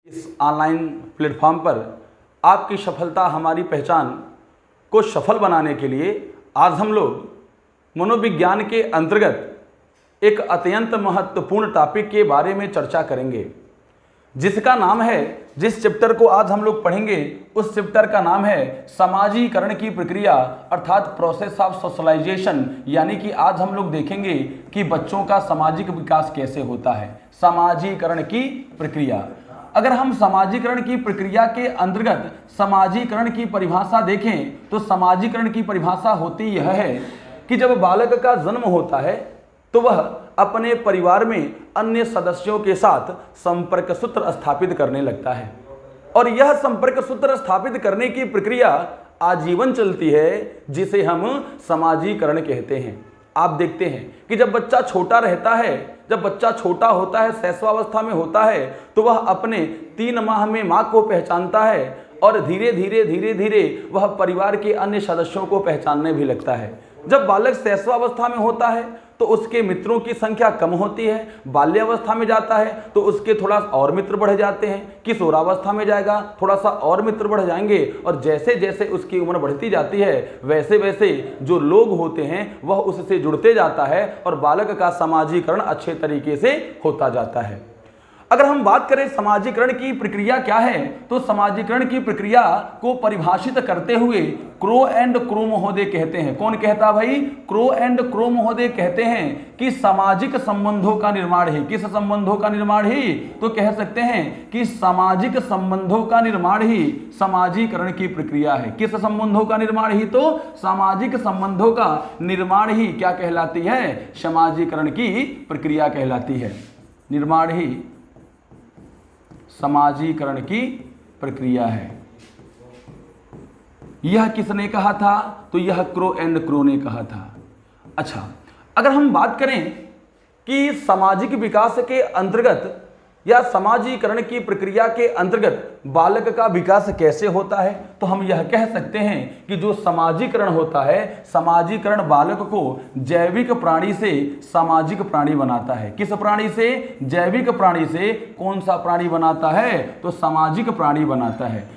इस online platform पर आपकी सफलता हमारी पहचान को सफल बनाने के लिए आज हम लोग मनोविज्ञान के अंतर्गत एक अत्यंत महत्वपूर्ण टॉपिक के बारे में चर्चा करेंगे, जिसका नाम है, जिस चैप्टर को आज हम लोग पढ़ेंगे उस चैप्टर का नाम है समाजीकरण की प्रक्रिया अर्थात प्रोसेस ऑफ सोशलाइजेशन। यानी कि आज हम लोग देखेंगे कि बच्चों का सामाजिक विकास कैसे होता है, समाजीकरण की प्रक्रिया। अगर हम समाजीकरण की प्रक्रिया के अंतर्गत समाजीकरण की परिभाषा देखें तो समाजीकरण की परिभाषा होती यह है कि जब बालक का जन्म होता है तो वह अपने परिवार में अन्य सदस्यों के साथ संपर्क सूत्र स्थापित करने लगता है और यह संपर्क सूत्र स्थापित करने की प्रक्रिया आजीवन चलती है, जिसे हम समाजीकरण कहते हैं। आप देखते हैं कि जब बच्चा छोटा रहता है, जब बच्चा छोटा होता है, शैशवावस्था में होता है, तो वह अपने 3 माह में माँ को पहचानता है और धीरे धीरे वह परिवार के अन्य सदस्यों को पहचानने भी लगता है। जब बालक शैशवावस्था में होता है तो उसके मित्रों की संख्या कम होती है, बाल्यावस्था में जाता है तो उसके थोड़ा और मित्र बढ़ जाते हैं, किशोरावस्था में जाएगा थोड़ा सा और मित्र बढ़ जाएंगे और जैसे जैसे उसकी उम्र बढ़ती जाती है वैसे वैसे जो लोग होते हैं वह उससे जुड़ते जाता है और बालक का समाजीकरण अच्छे तरीके से होता जाता है। अगर हम बात करें समाजीकरण की प्रक्रिया क्या है तो समाजीकरण की प्रक्रिया को परिभाषित करते हुए क्रो एंड क्रो महोदय कहते हैं। कौन कहता भाई? क्रो एंड क्रो महोदय कहते हैं कि सामाजिक संबंधों का निर्माण ही, किस संबंधों का निर्माण ही? तो कह सकते हैं कि सामाजिक संबंधों का निर्माण ही समाजीकरण की प्रक्रिया है। किस संबंधों का निर्माण ही? तो सामाजिक संबंधों का निर्माण ही क्या कहलाती है? समाजीकरण की प्रक्रिया कहलाती है। निर्माण ही समाजीकरण की प्रक्रिया है। यह किसने कहा था? तो यह क्रो एंड क्रो ने कहा था। अच्छा, अगर हम बात करें कि सामाजिक विकास के अंतर्गत या समाजीकरण की प्रक्रिया के अंतर्गत बालक का विकास कैसे होता है तो हम यह कह सकते हैं कि जो समाजीकरण होता है, समाजीकरण बालक को जैविक प्राणी से सामाजिक प्राणी बनाता है। किस प्राणी से? जैविक प्राणी से। कौन सा प्राणी बनाता है? तो सामाजिक प्राणी बनाता है।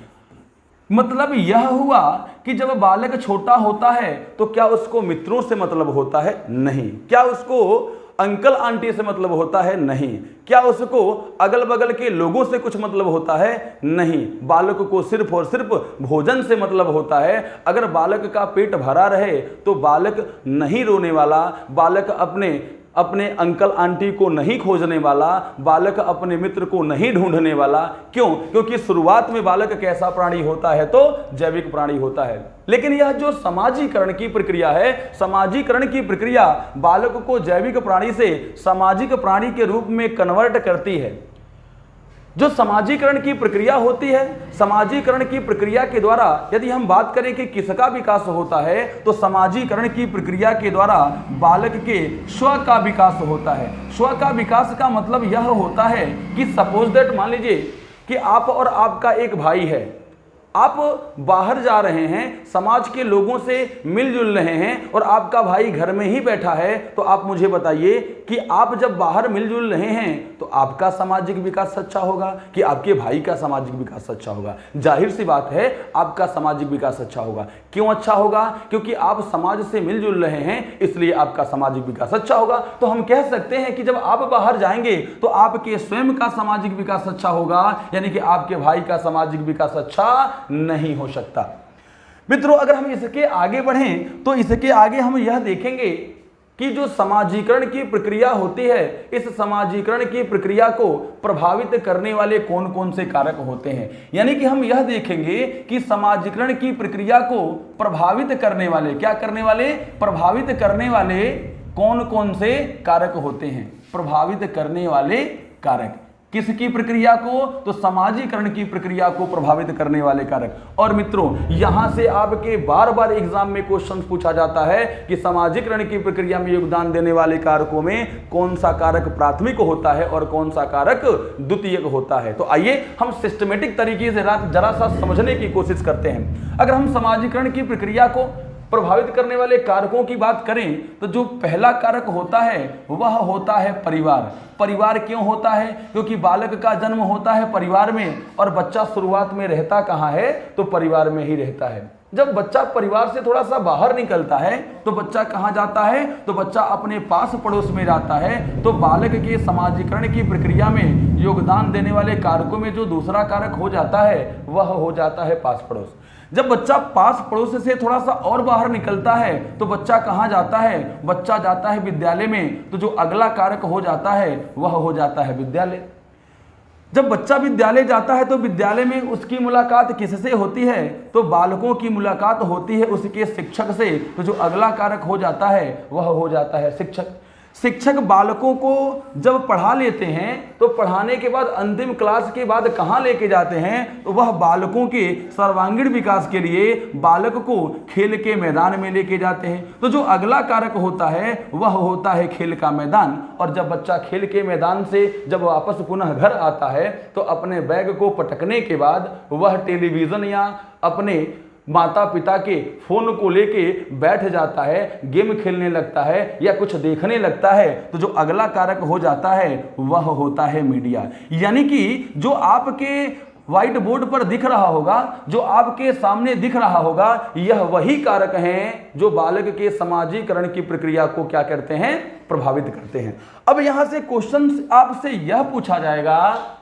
मतलब यह हुआ कि जब बालक छोटा होता है तो क्या उसको मित्रों से मतलब होता है? नहीं। क्या उसको अंकल आंटी से मतलब होता है? नहीं। क्या उसको अगल बगल के लोगों से कुछ मतलब होता है? नहीं। बालक को सिर्फ और सिर्फ भोजन से मतलब होता है। अगर बालक का पेट भरा रहे तो बालक नहीं रोने वाला, बालक अपने अंकल आंटी को नहीं खोजने वाला, बालक अपने मित्र को नहीं ढूंढने वाला। क्यों? क्योंकि शुरुआत में बालक कैसा प्राणी होता है? तो जैविक प्राणी होता है। लेकिन यह जो समाजीकरण की प्रक्रिया है, समाजीकरण की प्रक्रिया बालक को जैविक प्राणी से सामाजिक प्राणी के रूप में कन्वर्ट करती है। जो समाजीकरण की प्रक्रिया होती है, समाजीकरण की प्रक्रिया के द्वारा यदि हम बात करें कि किसका विकास होता है तो समाजीकरण की प्रक्रिया के द्वारा बालक के स्व का विकास होता है। स्व का विकास का मतलब यह होता है कि सपोज दैट, मान लीजिए कि आप और आपका एक भाई है, आप बाहर जा रहे हैं, समाज के लोगों से मिलजुल रहे हैं और आपका भाई घर में ही बैठा है, तो आप मुझे बताइए कि आप जब बाहर मिलजुल रहे हैं तो आपका सामाजिक विकास अच्छा होगा कि आपके भाई का सामाजिक विकास अच्छा होगा? जाहिर सी बात है आपका सामाजिक विकास अच्छा होगा। क्यों अच्छा होगा? क्योंकि आप समाज से मिलजुल रहे हैं इसलिए आपका सामाजिक विकास अच्छा होगा। तो हम कह सकते हैं कि जब आप बाहर जाएंगे तो आपके स्वयं का सामाजिक विकास अच्छा होगा, यानी कि आपके भाई का सामाजिक विकास अच्छा नहीं हो सकता। मित्रों, अगर हम इसके आगे बढ़ें तो इसके आगे हम यह देखेंगे कि जो समाजीकरण की प्रक्रिया होती है, इस समाजीकरण की प्रक्रिया को प्रभावित करने वाले कौन कौन से कारक होते हैं। यानी कि हम यह देखेंगे कि समाजीकरण की प्रक्रिया को प्रभावित करने वाले, क्या करने वाले? प्रभावित करने वाले कौन कौन से कारक होते हैं? प्रभावित करने वाले कारक किसकी प्रक्रिया को? तो समाजीकरण की प्रक्रिया को प्रभावित करने वाले कारक। और मित्रों, यहां से आपके बार बार एग्जाम में क्वेश्चन पूछा जाता है कि समाजीकरण की प्रक्रिया में योगदान देने वाले कारकों में कौन सा कारक प्राथमिक होता है और कौन सा कारक द्वितीयक होता है। तो आइए हम सिस्टमेटिक तरीके से जरा सा समझने की कोशिश करते हैं। अगर हम समाजीकरण की प्रक्रिया को प्रभावित करने वाले कारकों की बात करें तो जो पहला कारक होता है वह होता है परिवार। परिवार क्यों होता है? क्योंकि बालक का जन्म होता है परिवार में और बच्चा शुरुआत में रहता कहाँ है? तो परिवार में ही रहता है। जब बच्चा परिवार से थोड़ा सा बाहर निकलता है तो बच्चा कहाँ जाता है? तो बच्चा अपने पास पड़ोस में जाता है। तो बालक के समाजीकरण की प्रक्रिया में योगदान देने वाले कारकों में जो दूसरा कारक हो जाता है वह हो जाता है पास पड़ोस। जब बच्चा पास पड़ोस से थोड़ा सा और बाहर निकलता है तो बच्चा कहाँ जाता है? बच्चा जाता है विद्यालय में। तो जो अगला कारक हो जाता है वह हो जाता है विद्यालय। जब बच्चा विद्यालय जाता है तो विद्यालय में उसकी मुलाकात किससे होती है? तो बालकों की मुलाकात होती है उसके शिक्षक से। तो जो अगला कारक हो जाता है वह हो जाता है शिक्षक। शिक्षक बालकों को जब पढ़ा लेते हैं तो पढ़ाने के बाद अंतिम क्लास के बाद कहाँ लेके जाते हैं? तो वह बालकों के सर्वांगीण विकास के लिए बालक को खेल के मैदान में लेके जाते हैं। तो जो अगला कारक होता है वह होता है खेल का मैदान। और जब बच्चा खेल के मैदान से जब वापस पुनः घर आता है तो अपने बैग को पटकने के बाद वह टेलीविज़न या अपने माता पिता के फोन को लेके बैठ जाता है, गेम खेलने लगता है या कुछ देखने लगता है। तो जो अगला कारक हो जाता है वह होता है मीडिया। यानी कि जो आपके व्हाइट बोर्ड पर दिख रहा होगा, जो आपके सामने दिख रहा होगा, यह वही कारक हैं जो बालक के समाजीकरण की प्रक्रिया को क्या करते हैं? प्रभावित करते हैं। अब यहां से क्वेश्चन आपसे यह पूछा जाएगा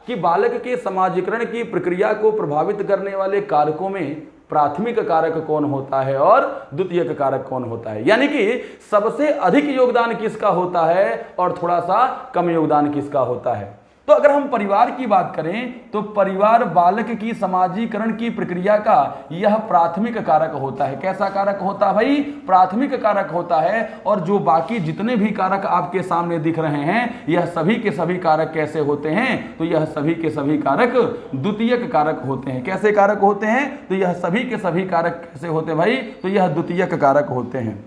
कि बालक के समाजीकरण की प्रक्रिया को प्रभावित करने वाले कारकों में प्राथमिक कारक कौन होता है और द्वितीयक कारक कौन होता है? यानी कि सबसे अधिक योगदान किसका होता है और थोड़ा सा कम योगदान किसका होता है? तो अगर हम परिवार की बात करें तो परिवार बालक की समाजीकरण की प्रक्रिया का यह प्राथमिक कारक होता है। कैसा कारक होता है भाई? प्राथमिक कारक होता है। और जो बाकी जितने भी कारक आपके सामने दिख रहे हैं यह सभी के सभी कारक कैसे होते हैं? तो यह सभी के सभी कारक द्वितीयक कारक होते हैं। कैसे कारक होते हैं? तो यह सभी के सभी कारक कैसे होते हैं भाई? तो यह द्वितीयक कारक होते हैं।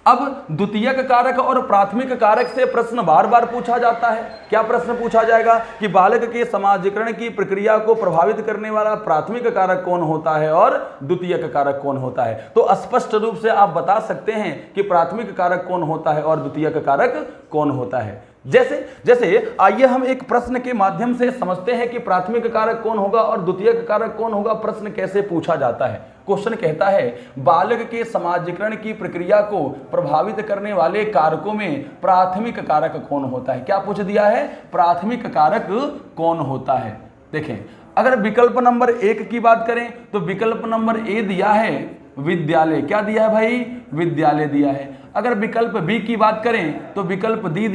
अब द्वितीयक कारक और प्राथमिक कारक से प्रश्न बार बार पूछा जाता है। क्या प्रश्न पूछा जाएगा कि बालक के समाजीकरण की प्रक्रिया को प्रभावित करने वाला प्राथमिक कारक कौन होता है और द्वितीयक कारक कौन होता है? तो स्पष्ट रूप से आप बता सकते हैं कि प्राथमिक कारक कौन होता है और द्वितीयक कारक कौन होता है। जैसे आइए हम एक प्रश्न के माध्यम से समझते हैं कि प्राथमिक कारक कौन होगा और द्वितीयक कारक कौन होगा। प्रश्न कैसे पूछा जाता है? क्वेश्चन कहता है बालक के समाजीकरण की प्रक्रिया को प्रभावित करने वाले कारकों में प्राथमिक कारक कौन होता है? क्या पूछ दिया है? प्राथमिक कारक कौन होता है? देखें, अगर विकल्प नंबर 1 की बात करें तो विकल्प नंबर ए दिया है विद्यालय। क्या दिया है भाई? विद्यालय दिया है। अगर विकल्प बी की बात करें तो विकल्प बी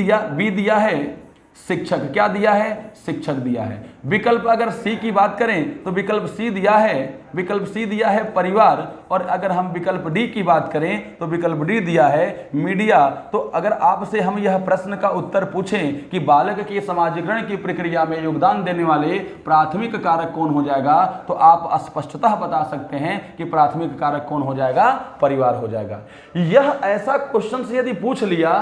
दिया है शिक्षक। क्या दिया है? शिक्षक दिया है। विकल्प अगर सी की बात करें तो विकल्प सी दिया है परिवार। और अगर हम विकल्प डी की बात करें तो विकल्प डी दिया है मीडिया। तो अगर आपसे हम यह प्रश्न का उत्तर पूछें कि बालक के समाजीकरण की प्रक्रिया में योगदान देने वाले प्राथमिक कारक कौन हो जाएगा तो आप स्पष्टतः बता सकते हैं कि प्राथमिक कारक कौन हो जाएगा? परिवार हो जाएगा। यह ऐसा क्वेश्चन से यदि पूछ लिया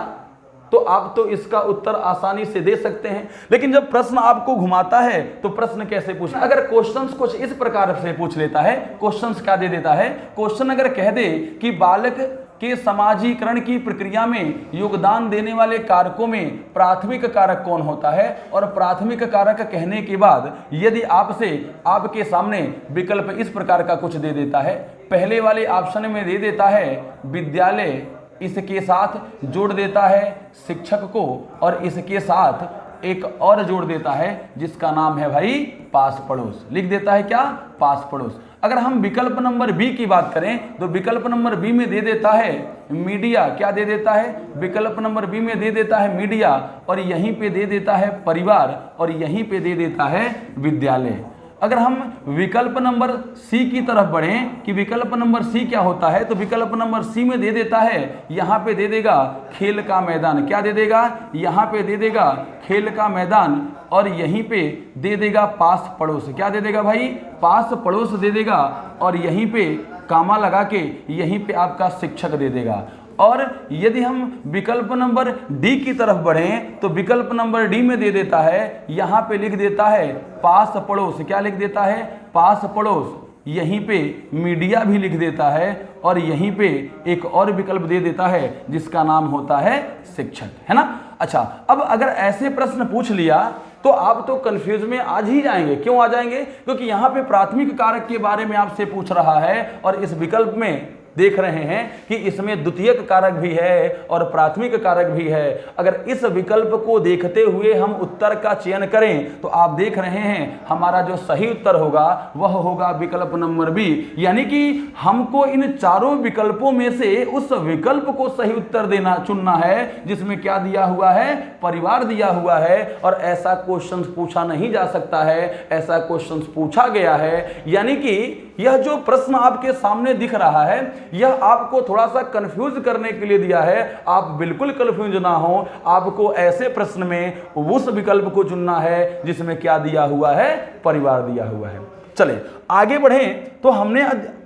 तो आप तो इसका उत्तर आसानी से दे सकते हैं। लेकिन जब प्रश्न आपको घुमाता है तो प्रश्न कैसे पूछना? अगर क्वेश्चंस कुछ इस प्रकार से पूछ लेता है, क्वेश्चंस क्या दे देता है? क्वेश्चन अगर कह दे कि बालक के समाजीकरण की प्रक्रिया में योगदान देने वाले कारकों में प्राथमिक कारक कौन होता है, और प्राथमिक कारक कहने के बाद यदि आपके सामने विकल्प इस प्रकार का कुछ दे देता है, पहले वाले ऑप्शन में दे देता है विद्यालय, इसके साथ जोड़ देता है शिक्षक को, और इसके साथ एक और जोड़ देता है जिसका नाम है भाई पास पड़ोस। लिख देता है क्या? पास पड़ोस। अगर हम विकल्प नंबर बी की बात करें तो विकल्प नंबर बी में दे देता है मीडिया। क्या दे देता है? विकल्प नंबर बी में दे देता है मीडिया, और यहीं पे दे देता है परिवार, और यहीं पे दे देता है विद्यालय। अगर हम विकल्प नंबर सी की तरफ बढ़ें कि विकल्प नंबर सी क्या होता है, तो विकल्प नंबर सी में दे देता है, यहाँ पे दे देगा खेल का मैदान। क्या दे देगा? यहाँ पे दे देगा खेल का मैदान, और यहीं पे दे देगा पास पड़ोस। क्या दे देगा भाई? पास पड़ोस दे देगा, और यहीं पे कामा लगा के यहीं पे आपका शिक्षक दे देगा। और यदि हम विकल्प नंबर डी की तरफ बढ़ें तो विकल्प नंबर डी में दे देता है, यहाँ पे लिख देता है पास पड़ोस। क्या लिख देता है? पास पड़ोस। यहीं पे मीडिया भी लिख देता है और यहीं पे एक और विकल्प दे देता है जिसका नाम होता है शिक्षक, है ना। अच्छा, अब अगर ऐसे प्रश्न पूछ लिया तो आप तो कंफ्यूज में आज ही जाएंगे। क्यों आ जाएंगे? क्योंकि यहाँ पे प्राथमिक कारक के बारे में आपसे पूछ रहा है और इस विकल्प में देख रहे हैं कि इसमें द्वितीयक कारक भी है और प्राथमिक कारक भी है। अगर इस विकल्प को देखते हुए हम उत्तर का चयन करें तो आप देख रहे हैं हमारा जो सही उत्तर होगा वह होगा विकल्प नंबर बी, यानी कि हमको इन चारों विकल्पों में से उस विकल्प को सही उत्तर चुनना है जिसमें क्या दिया हुआ है, परिवार दिया हुआ है। और ऐसा क्वेश्चन पूछा नहीं जा सकता है, ऐसा क्वेश्चन पूछा गया है। यानी कि यह जो प्रश्न आपके सामने दिख रहा है यह आपको थोड़ा सा कंफ्यूज करने के लिए दिया है। आप बिल्कुल कंफ्यूज ना हो, आपको ऐसे प्रश्न में उस विकल्प को चुनना है जिसमें क्या दिया हुआ है, परिवार दिया हुआ है। चले आगे बढ़ें तो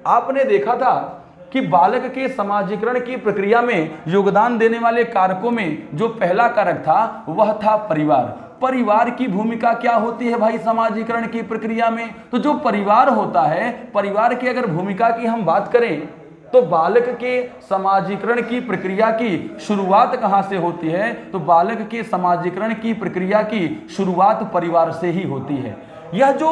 आपने देखा था कि बालक के समाजीकरण की प्रक्रिया में योगदान देने वाले कारकों में जो पहला कारक था वह था परिवार। परिवार की भूमिका क्या होती है भाई समाजीकरण की प्रक्रिया में? तो जो परिवार होता है, परिवार की अगर भूमिका की हम बात करें तो बालक के समाजीकरण की प्रक्रिया की शुरुआत कहां से होती है? तो बालक के समाजीकरण की प्रक्रिया की शुरुआत परिवार से ही होती है। यह जो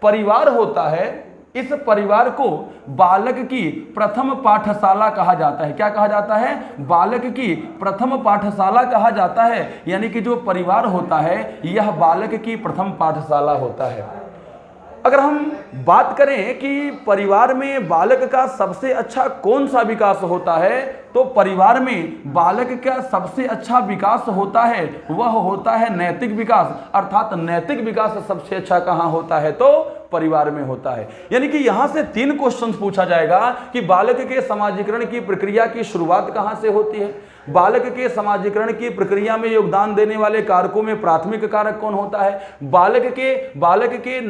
परिवार होता है इस परिवार को बालक की प्रथम पाठशाला कहा जाता है। क्या कहा जाता है? बालक की प्रथम पाठशाला कहा जाता है। यानी कि जो परिवार होता है यह बालक की प्रथम पाठशाला होता है। अगर हम बात करें कि परिवार में बालक का सबसे अच्छा कौन सा विकास होता है तो परिवार में बालक का सबसे अच्छा विकास होता है वह होता है नैतिक विकास। अर्थात नैतिक विकास सबसे अच्छा कहाँ होता है? तो परिवार में होता है। यानी कि यहां से 3 क्वेश्चन पूछा जाएगा कि बालक के समाजीकरण की प्रक्रिया की शुरुआत कहां से होती है, बालक के समाजीकरण की प्रक्रिया में योगदान देने वाले कारकों में प्राथमिक कारक कौन होता है, बालक के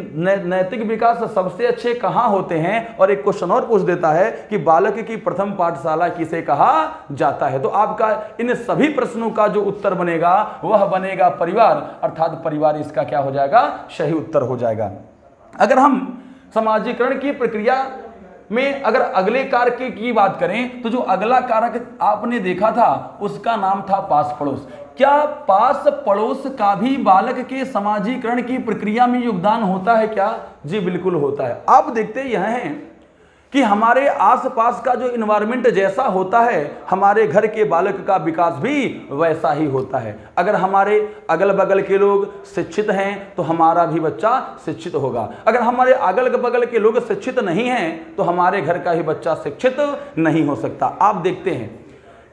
नैतिक विकास सबसे अच्छे कहां होते हैं, और एक क्वेश्चन और पूछ देता है कि बालक की प्रथम पाठशाला किसे कहा जाता है। तो आपका इन सभी प्रश्नों का जो उत्तर बनेगा वह बनेगा परिवार, अर्थात परिवार इसका क्या हो जाएगा? सही उत्तर हो जाएगा। अगर हम समाजीकरण की प्रक्रिया में अगर अगले कारक की बात करें तो जो अगला कारक आपने देखा था उसका नाम था पास पड़ोस। क्या पास पड़ोस का भी बालक के समाजीकरण की प्रक्रिया में योगदान होता है क्या? जी बिल्कुल होता है। आप देखते यह हैं कि हमारे आसपास का जो इन्वायरमेंट जैसा होता है हमारे घर के बालक का विकास भी वैसा ही होता है। अगर हमारे अगल बगल के लोग शिक्षित हैं तो हमारा भी बच्चा शिक्षित होगा। अगर हमारे अगल बगल के लोग शिक्षित नहीं हैं तो हमारे घर का ही बच्चा शिक्षित नहीं हो सकता। आप देखते हैं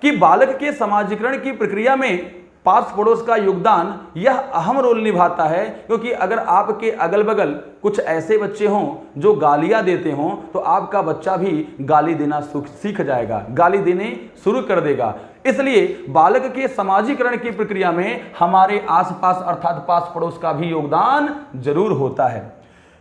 कि बालक के समाजीकरण की प्रक्रिया में पास पड़ोस का योगदान यह अहम रोल निभाता है, क्योंकि अगर आपके अगल बगल कुछ ऐसे बच्चे हों जो गालियां देते हों तो आपका बच्चा भी गाली देना सीख जाएगा, गाली देने शुरू कर देगा। इसलिए बालक के समाजीकरण की प्रक्रिया में हमारे आसपास अर्थात पास पड़ोस का भी योगदान जरूर होता है।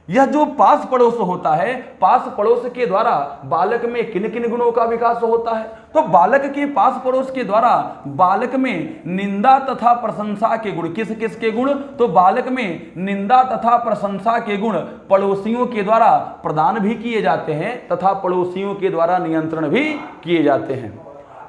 यह जो पास पड़ोस होता है, पास पड़ोस के द्वारा बालक में किन किन गुणों का विकास होता है? तो बालक के पास पड़ोस के द्वारा बालक में निंदा तथा प्रशंसा के गुण। किस किस के गुण? तो बालक में निंदा तथा प्रशंसा के गुण पड़ोसियों के द्वारा प्रदान भी किए जाते हैं तथा पड़ोसियों के द्वारा नियंत्रण भी किए जाते हैं।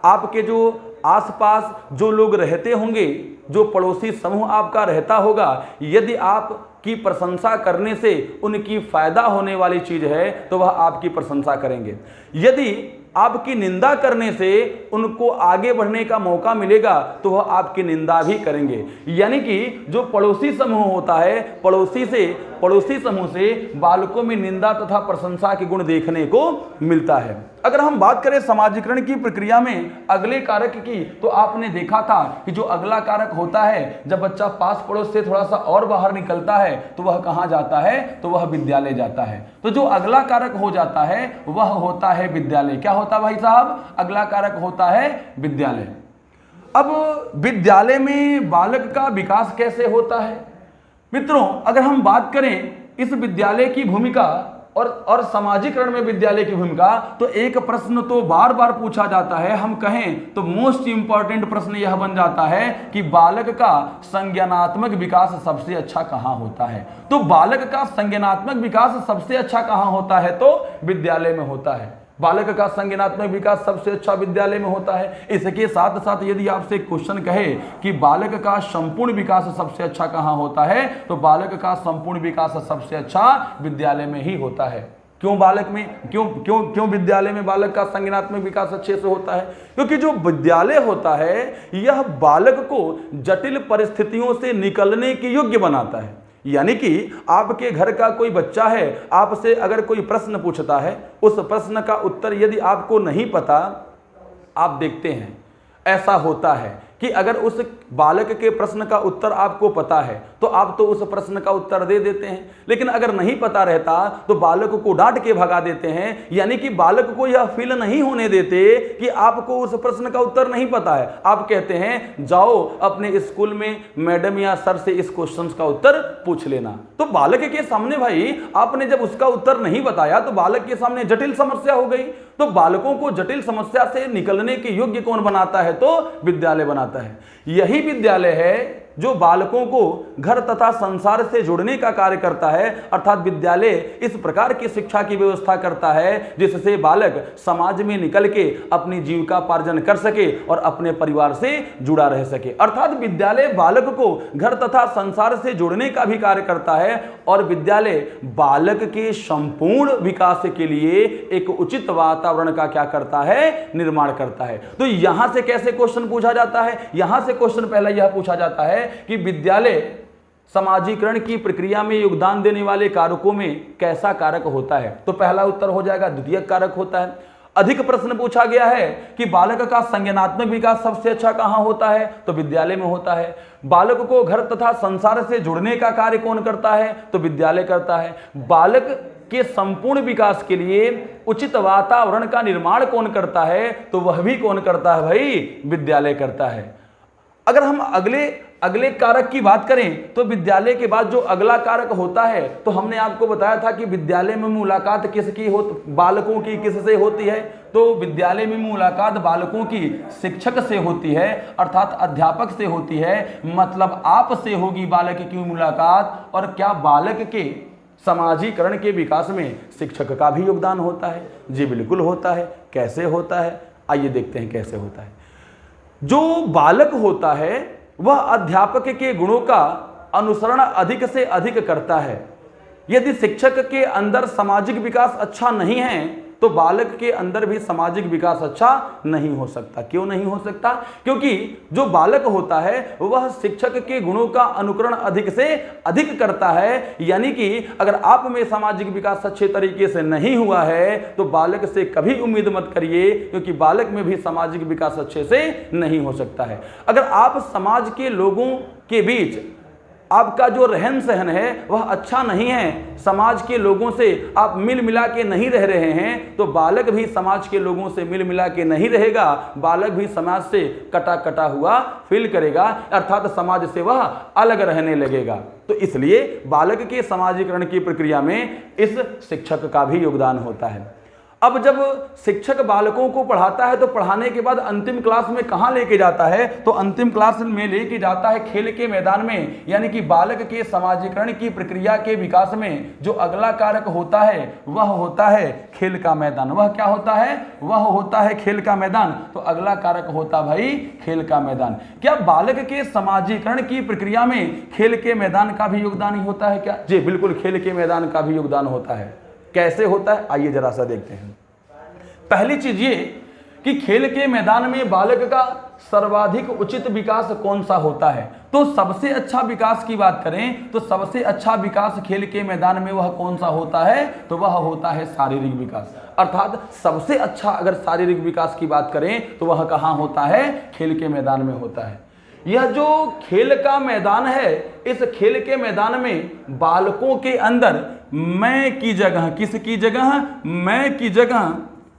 आपके जो आसपास जो लोग रहते होंगे, जो पड़ोसी समूह आपका रहता होगा, यदि आप की प्रशंसा करने से उनकी फायदा होने वाली चीज है तो वह आपकी प्रशंसा करेंगे। यदि आपकी निंदा करने से उनको आगे बढ़ने का मौका मिलेगा तो वह आपकी निंदा भी करेंगे। यानी कि जो पड़ोसी समूह होता है, पड़ोसी समूह से बालकों में निंदा तथा प्रशंसा के गुण देखने को मिलता है। अगर हम बात करें समाजीकरण की प्रक्रिया में अगले कारक की, तो आपने देखा था कि जो अगला कारक होता है, जब बच्चा पास पड़ोस से थोड़ा सा और बाहर निकलता है तो वह कहाँ जाता है? तो वह विद्यालय जाता है। तो जो अगला कारक हो जाता है वह होता है विद्यालय। क्या होता भाई साहब? अगला कारक होता है विद्यालय। अब विद्यालय में बालक का विकास कैसे होता है? मित्रों, अगर हम बात करें इस विद्यालय की भूमिका और सामाजिकरण में विद्यालय की भूमिका, तो एक प्रश्न तो बार बार पूछा जाता है, हम कहें तो मोस्ट इंपॉर्टेंट प्रश्न यह बन जाता है कि बालक का संज्ञानात्मक विकास सबसे अच्छा कहां होता है। तो बालक का संज्ञानात्मक विकास सबसे अच्छा कहां होता है, तो विद्यालय में होता है। बालक का संज्ञानात्मक विकास सबसे अच्छा विद्यालय में होता है। इसके साथ साथ यदि आपसे क्वेश्चन कहे कि बालक का संपूर्ण विकास सबसे अच्छा कहां होता है, तो बालक का संपूर्ण विकास सबसे अच्छा विद्यालय में ही होता है। क्यों बालक में, क्यों क्यों क्यों विद्यालय में बालक का संज्ञानात्मक विकास अच्छे से होता है? क्योंकि जो विद्यालय होता है यह बालक को जटिल परिस्थितियों से निकलने के योग्य बनाता है। यानी कि आपके घर का कोई बच्चा है, आपसे अगर कोई प्रश्न पूछता है, उस प्रश्न का उत्तर यदि आपको नहीं पता, आप देखते हैं ऐसा होता है कि अगर उस बालक के प्रश्न का उत्तर आपको पता है तो आप तो उस प्रश्न का उत्तर दे देते हैं, लेकिन अगर नहीं पता रहता तो बालक को डांट के भगा देते हैं। यानी कि बालक को यह फील नहीं होने देते कि आपको उस प्रश्न का उत्तर नहीं पता है। आप कहते हैं जाओ अपने स्कूल में मैडम या सर से इस क्वेश्चन का उत्तर पूछ लेना। तो बालक के सामने भाई आपने जब उसका उत्तर नहीं बताया तो बालक के सामने जटिल समस्या हो गई। तो बालकों को जटिल समस्या से निकलने के योग्य कौन बनाता है, तो विद्यालय बनाता है। यही विद्यालय है जो बालकों को घर तथा संसार से जुड़ने का कार्य करता है। अर्थात विद्यालय इस प्रकार की शिक्षा की व्यवस्था करता है जिससे बालक समाज में निकल के अपनी जीविकापार्जन कर सके और अपने परिवार से जुड़ा रह सके। अर्थात विद्यालय बालक को घर तथा संसार से जुड़ने का भी कार्य करता है और विद्यालय बालक के संपूर्ण विकास के लिए एक उचित वातावरण का क्या करता है, निर्माण करता है। तो यहां से कैसे क्वेश्चन पूछा जाता है? यहां से क्वेश्चन पहला यह पूछा जाता है कि विद्यालय समाजीकरण की प्रक्रिया में योगदान देने वाले कारकों में कैसा कारक होता है? तो पहला उत्तर हो जाएगा द्वितीयक कारक होता है। अधिक प्रश्न पूछा गया है कि बालक का संज्ञानात्मक विकास सबसे अच्छा कहां होता है, तो विद्यालय में होता है। बालक को घर तथा संसार से जुड़ने का कार्य कौन करता है, तो विद्यालय करता है। बालक के संपूर्ण विकास के लिए उचित वातावरण का निर्माण कौन करता है, तो वह भी कौन करता है भाई, विद्यालय करता है। अगर हम अगले कारक की बात करें तो विद्यालय के बाद जो अगला कारक होता है, तो हमने आपको बताया था कि विद्यालय में मुलाकात किसकी बालकों की किससे होती है, तो विद्यालय में मुलाकात बालकों की शिक्षक से होती है, अर्थात अध्यापक से होती है। मतलब आपसे होगी बालक की मुलाकात। और क्या बालक के समाजीकरण के विकास में शिक्षक का भी योगदान होता है? जी बिल्कुल होता है। कैसे होता है, आइए देखते हैं कैसे होता है। जो बालक होता है वह अध्यापक के गुणों का अनुसरण अधिक से अधिक करता है। यदि शिक्षक के अंदर सामाजिक विकास अच्छा नहीं है तो बालक के अंदर भी सामाजिक विकास अच्छा नहीं हो सकता। क्यों नहीं हो सकता? क्योंकि जो बालक होता है वह शिक्षक के गुणों का अनुकरण अधिक से अधिक करता है। यानी कि अगर आप में सामाजिक विकास अच्छे तरीके से नहीं हुआ है तो बालक से कभी उम्मीद मत करिए, क्योंकि बालक में भी सामाजिक विकास अच्छे से नहीं हो सकता है। अगर आप समाज के लोगों के बीच आपका जो रहन सहन है वह अच्छा नहीं है, समाज के लोगों से आप मिल मिला के नहीं रह रहे हैं, तो बालक भी समाज के लोगों से मिल मिला के नहीं रहेगा। बालक भी समाज से कटा कटा हुआ फील करेगा, अर्थात समाज से वह अलग रहने लगेगा। तो इसलिए बालक के समाजीकरण की प्रक्रिया में इस शिक्षक का भी योगदान होता है। अब जब शिक्षक बालकों को पढ़ाता है तो पढ़ाने के बाद अंतिम क्लास में कहाँ लेके जाता है, तो अंतिम क्लास में लेके जाता है खेल के मैदान में। यानी कि बालक के समाजीकरण की प्रक्रिया के विकास में जो अगला कारक होता है वह होता है खेल का मैदान। वह क्या होता है? वह होता है खेल का मैदान। तो अगला कारक होता भाई खेल का मैदान। क्या बालक के समाजीकरण की प्रक्रिया में खेल के मैदान का भी योगदान ही होता है क्या? जी बिल्कुल, खेल के मैदान का भी योगदान होता है। कैसे होता है, आइए जरा सा देखते हैं। पहली चीज ये कि खेल के मैदान में बालक का सर्वाधिक उचित विकास कौन सा होता है, तो सबसे अच्छा विकास की बात करें तो सबसे अच्छा विकास खेल के मैदान में वह कौन सा होता है, तो वह होता है शारीरिक विकास। अर्थात सबसे अच्छा अगर शारीरिक विकास की बात करें तो वह कहाँ होता है? खेल के मैदान में होता है। यह जो खेल का मैदान है, इस खेल के मैदान में बालकों के अंदर मैं की जगह, किसकी जगह? मैं की जगह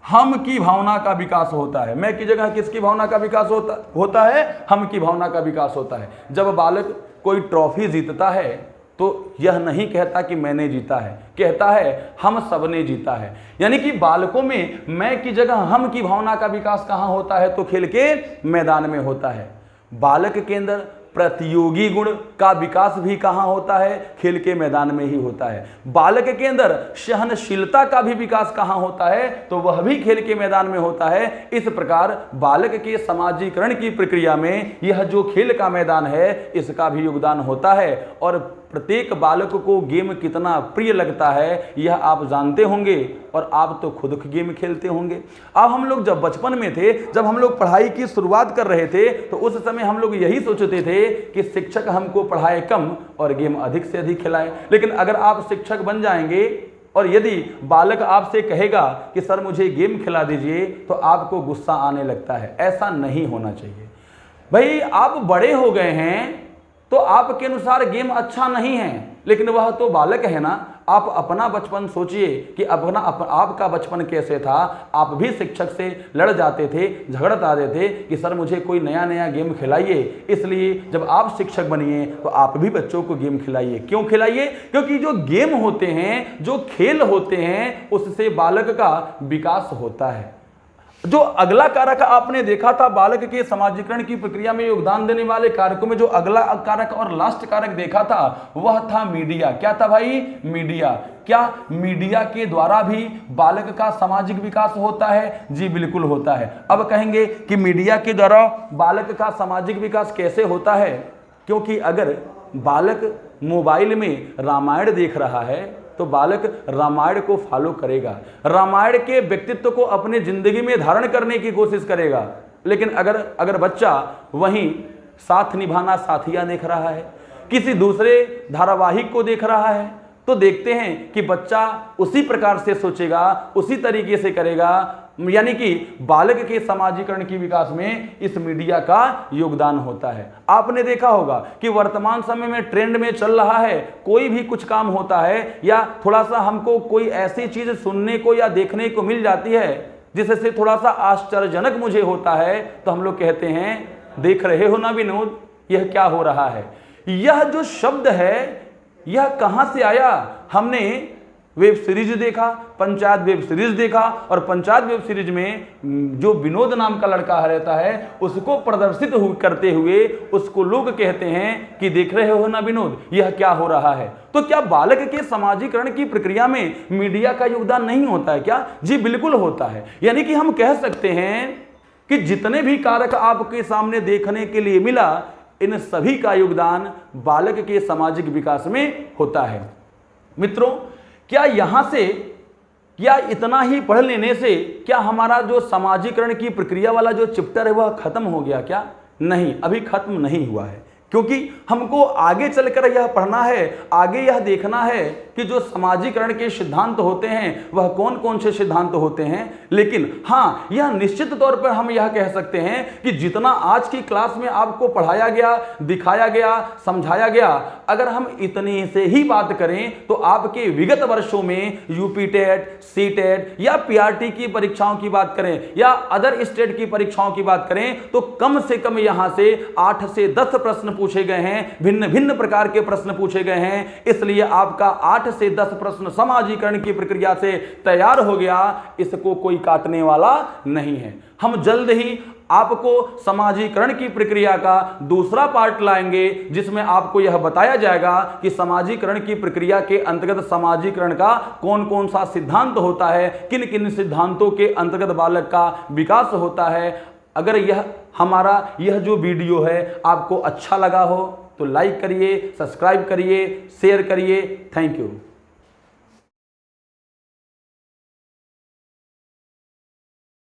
हम की भावना का विकास होता है। मैं की जगह किसकी भावना का विकास होता है? हम की भावना का विकास होता है। जब बालक कोई ट्रॉफी जीतता है तो यह नहीं कहता कि मैंने जीता है, कहता है हम सबने जीता है। यानी कि बालकों में मैं की जगह हम की भावना का विकास कहाँ होता है? तो खेल के मैदान में होता है। बालक के अंदर प्रतियोगी गुण का विकास भी कहाँ होता है? खेल के मैदान में ही होता है। बालक के अंदर सहनशीलता का भी विकास कहाँ होता है? तो वह भी खेल के मैदान में होता है। इस प्रकार बालक के समाजीकरण की प्रक्रिया में यह जो खेल का मैदान है इसका भी योगदान होता है। और प्रत्येक बालक को गेम कितना प्रिय लगता है यह आप जानते होंगे, और आप तो खुद गेम खेलते होंगे। अब हम लोग जब बचपन में थे, जब हम लोग पढ़ाई की शुरुआत कर रहे थे, तो उस समय हम लोग यही सोचते थे कि शिक्षक हमको पढ़ाए कम और गेम अधिक से अधिक खिलाए। लेकिन अगर आप शिक्षक बन जाएंगे और यदि बालक आपसे कहेगा कि सर मुझे गेम खिला दीजिए, तो आपको गुस्सा आने लगता है। ऐसा नहीं होना चाहिए। भाई आप बड़े हो गए हैं तो आपके अनुसार गेम अच्छा नहीं है, लेकिन वह तो बालक है ना। आप अपना बचपन सोचिए कि आपका बचपन कैसे था। आप भी शिक्षक से लड़ जाते थे, झगड़ आते थे कि सर मुझे कोई नया नया गेम खिलाइए। इसलिए जब आप शिक्षक बनिए तो आप भी बच्चों को गेम खिलाइए। क्यों खिलाइए? क्योंकि जो गेम होते हैं, जो खेल होते हैं, उससे बालक का विकास होता है। जो अगला कारक आपने देखा था बालक के समाजीकरण की प्रक्रिया में योगदान देने वाले कारकों में, जो अगला कारक और लास्ट कारक देखा था वह था मीडिया। क्या था भाई? मीडिया। क्या मीडिया के द्वारा भी बालक का सामाजिक विकास होता है? जी बिल्कुल होता है। अब कहेंगे कि मीडिया के द्वारा बालक का सामाजिक विकास कैसे होता है? क्योंकि अगर बालक मोबाइल में रामायण देख रहा है तो बालक रामायण को फॉलो करेगा, रामायण के व्यक्तित्व को अपने जिंदगी में धारण करने की कोशिश करेगा। लेकिन अगर बच्चा वहीं साथ निभाना साथिया देख रहा है, किसी दूसरे धारावाहिक को देख रहा है, तो देखते हैं कि बच्चा उसी प्रकार से सोचेगा, उसी तरीके से करेगा। यानी कि बालक के समाजीकरण की विकास में इस मीडिया का योगदान होता है। आपने देखा होगा कि वर्तमान समय में ट्रेंड में चल रहा है, कोई भी कुछ काम होता है या थोड़ा सा हमको कोई ऐसी चीज सुनने को या देखने को मिल जाती है जिससे थोड़ा सा आश्चर्यजनक मुझे होता है, तो हम लोग कहते हैं देख रहे हो ना विनोद, यह क्या हो रहा है। यह जो शब्द है यह कहां से आया? हमने वेब सीरीज देखा, पंचायत वेब सीरीज देखा, और पंचायत वेब सीरीज में जो विनोद नाम का लड़का रहता है उसको प्रदर्शित करते हुए उसको लोग कहते हैं कि देख रहे हो ना विनोद, यह क्या हो रहा है। तो क्या बालक के समाजीकरण की प्रक्रिया में मीडिया का योगदान नहीं होता है क्या? जी बिल्कुल होता है। यानी कि हम कह सकते हैं कि जितने भी कारक आपके सामने देखने के लिए मिला, इन सभी का योगदान बालक के सामाजिक विकास में होता है। मित्रों, क्या यहां से क्या इतना ही पढ़ लेने से क्या हमारा जो समाजीकरण की प्रक्रिया वाला जो चैप्टर है वह खत्म हो गया क्या? नहीं, अभी खत्म नहीं हुआ है, क्योंकि हमको आगे चलकर यह पढ़ना है, आगे यह देखना है कि जो समाजीकरण के सिद्धांत होते हैं वह कौन कौन से सिद्धांत होते हैं। लेकिन हाँ, यह निश्चित तौर पर हम यह कह सकते हैं कि जितना आज की क्लास में आपको पढ़ाया गया, दिखाया गया, समझाया गया, अगर हम इतनी से ही बात करें तो आपके विगत वर्षों में यूपी टेट, सी टेट या पीआरटी की परीक्षाओं की बात करें या अदर स्टेट की परीक्षाओं की बात करें तो कम से कम यहां से 8 से 10 प्रश्न पूछे गए हैं, भिन्न भिन्न प्रकार के प्रश्न पूछे गए हैं। इसलिए आपका 8 से 10 प्रश्न समाजीकरण की प्रक्रिया से तैयार हो गया, इसको कोई काटने वाला नहीं है। हम जल्द ही आपको समाजीकरण की प्रक्रिया का दूसरा पार्ट लाएंगे, जिसमें आपको यह बताया जाएगा कि समाजीकरण की प्रक्रिया के अंतर्गत समाजीकरण का कौन कौन सा सिद्धांत होता है, किन किन सिद्धांतों के अंतर्गत बालक का विकास होता है। अगर यह जो वीडियो है आपको अच्छा लगा हो तो लाइक करिए, सब्सक्राइब करिए, शेयर करिए। Thank you.